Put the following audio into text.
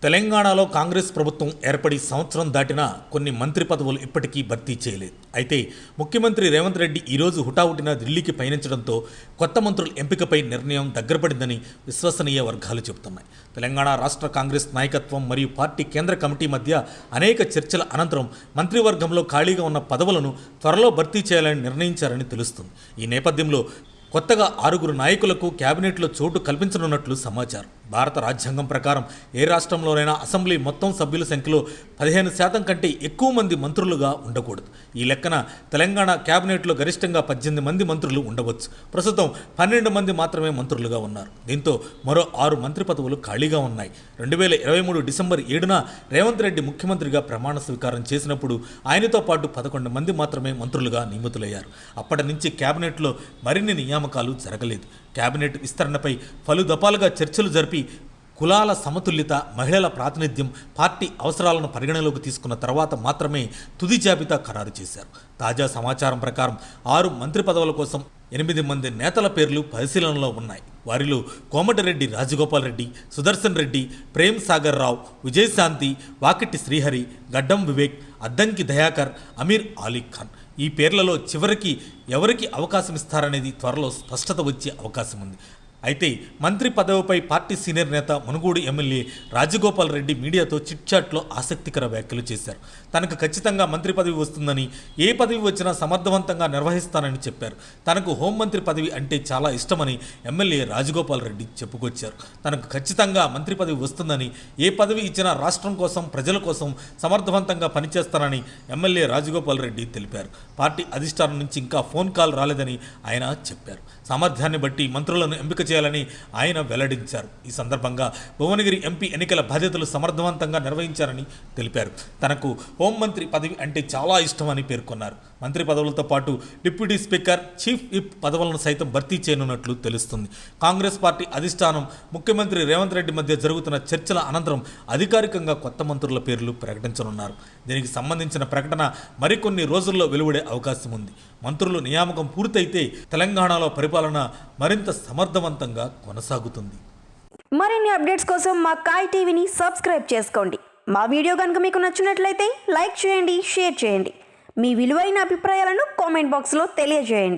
తెలంగాణలో కాంగ్రెస్ ప్రభుత్వం ఏర్పడి సంవత్సరం దాటినా కొన్ని మంత్రి పదవులు ఇప్పటికీ భర్తీ చేయలేదు. అయితే ముఖ్యమంత్రి రేవంత్ రెడ్డి ఈరోజు హుటాహుటిన ఢిల్లీకి పయనించడంతో కొత్త మంత్రుల ఎంపికపై నిర్ణయం దగ్గరపడిందని విశ్వసనీయ వర్గాలు చెబుతున్నాయి. తెలంగాణ రాష్ట్ర కాంగ్రెస్ నాయకత్వం మరియు పార్టీ కేంద్ర కమిటీ మధ్య అనేక చర్చల అనంతరం మంత్రివర్గంలో ఖాళీగా ఉన్న పదవులను త్వరలో భర్తీ చేయాలని నిర్ణయించారని తెలుస్తుంది. ఈ నేపథ్యంలో కొత్తగా 6 నాయకులకు కేబినెట్లో చోటు కల్పించనున్నట్లు సమాచారం. భారత రాజ్యాంగం ప్రకారం ఏ రాష్ట్రంలోనైనా అసెంబ్లీ మొత్తం సభ్యుల సంఖ్యలో 15% కంటే ఎక్కువ మంది మంత్రులుగా ఉండకూడదు. ఈ లెక్కన తెలంగాణ కేబినెట్లో గరిష్టంగా 18 మంది మంత్రులు ఉండవచ్చు. ప్రస్తుతం 12 మంది మాత్రమే మంత్రులుగా ఉన్నారు. దీంతో మరో 6 మంత్రి పదవులు ఖాళీగా ఉన్నాయి. 2023 డిసెంబర్ 7న రేవంత్ రెడ్డి ముఖ్యమంత్రిగా ప్రమాణ స్వీకారం చేసినప్పుడు ఆయనతో పాటు 11 మంది మాత్రమే మంత్రులుగా నియమితులయ్యారు. అప్పటి నుంచి కేబినెట్లో మరిన్ని నియామకాలు జరగలేదు. కేబినెట్ విస్తరణపై పలు దఫాలుగా చర్చలు జరిపి కులాల సమతుల్యత, మహిళల ప్రాతినిధ్యం, పార్టీ అవసరాలను పరిగణలోకి తీసుకున్న తర్వాత మాత్రమే తుది జాబితా ఖరారు చేశారు. తాజా సమాచారం ప్రకారం 6 మంత్రి పదవుల కోసం 8 మంది నేతల పేర్లు పరిశీలనలో ఉన్నాయి. వారిలో కోమటిరెడ్డి రాజగోపాల్ రెడ్డి, సుదర్శన్ రెడ్డి, ప్రేమ్ సాగర్ రావు, విజయశాంతి, వాకిటి శ్రీహరి, గడ్డం వివేక్, అద్దంకి దయాకర్, అమీర్ అలీ ఖాన్. ఈ పేర్లలో చివరికి ఎవరికి అవకాశం ఇస్తారనేది త్వరలో స్పష్టత వచ్చే అవకాశం ఉంది. అయితే మంత్రి పదవిపై పార్టీ సీనియర్ నేత మునుగోడు ఎమ్మెల్యే రాజగోపాల్ రెడ్డి మీడియాతో చిట్చాట్లో ఆసక్తికర వ్యాఖ్యలు చేశారు. తనకు ఖచ్చితంగా మంత్రి పదవి వస్తుందని, ఏ పదవి వచ్చినా సమర్థవంతంగా నిర్వహిస్తానని చెప్పారు. తనకు హోంమంత్రి పదవి అంటే చాలా ఇష్టమని ఎమ్మెల్యే రాజగోపాల్ రెడ్డి చెప్పుకొచ్చారు. తనకు ఖచ్చితంగా మంత్రి పదవి వస్తుందని, ఏ పదవి ఇచ్చినా రాష్ట్రం కోసం, ప్రజల కోసం సమర్థవంతంగా పనిచేస్తానని ఎమ్మెల్యే రాజగోపాల్ రెడ్డి తెలిపారు. పార్టీ అధిష్టానం నుంచి ఇంకా ఫోన్ కాల్ రాలేదని ఆయన చెప్పారు. సామర్థ్యాన్ని బట్టి మంత్రులను ఎంపిక చేయాలని ఆయన వెల్లడించారు. ఈ సందర్భంగా భువనగిరి ఎంపీ ఎన్నికల బాధ్యతలు సమర్థవంతంగా నిర్వహించారని తెలిపారు. తనకు హోంమంత్రి పదవి అంటే చాలా ఇష్టమని పేర్కొన్నారు. మంత్రి పదవులతో పాటు డిప్యూటీ స్పీకర్, చీఫ్ విప్ పదవులను సైతం భర్తీ చేయనున్నట్లు తెలుస్తుంది. కాంగ్రెస్ పార్టీ అధిష్టానం, ముఖ్యమంత్రి రేవంత్ రెడ్డి మధ్య జరుగుతున్న చర్చల అనంతరం అధికారికంగా కొత్త మంత్రుల పేర్లు ప్రకటించనున్నారు. దీనికి సంబంధించిన ప్రకటన మరికొన్ని రోజుల్లో వెలువడే అవకాశం ఉంది. మంత్రులు నియామకం పూర్తయితే తెలంగాణలో పరిపాలన మరింత సమర్థవంతంగా కొనసాగుతుంది. మరిన్ని అప్డేట్స్ కోసం మా కాయ్ టీవీని సబ్స్క్రైబ్ చేసుకోండి. మా వీడియో కనుక మీకు నచ్చినట్లయితే లైక్ చేయండి, షేర్ చేయండి. మీ విలువైన అభిప్రాయాలను కామెంట్ బాక్స్లో తెలియజేయండి.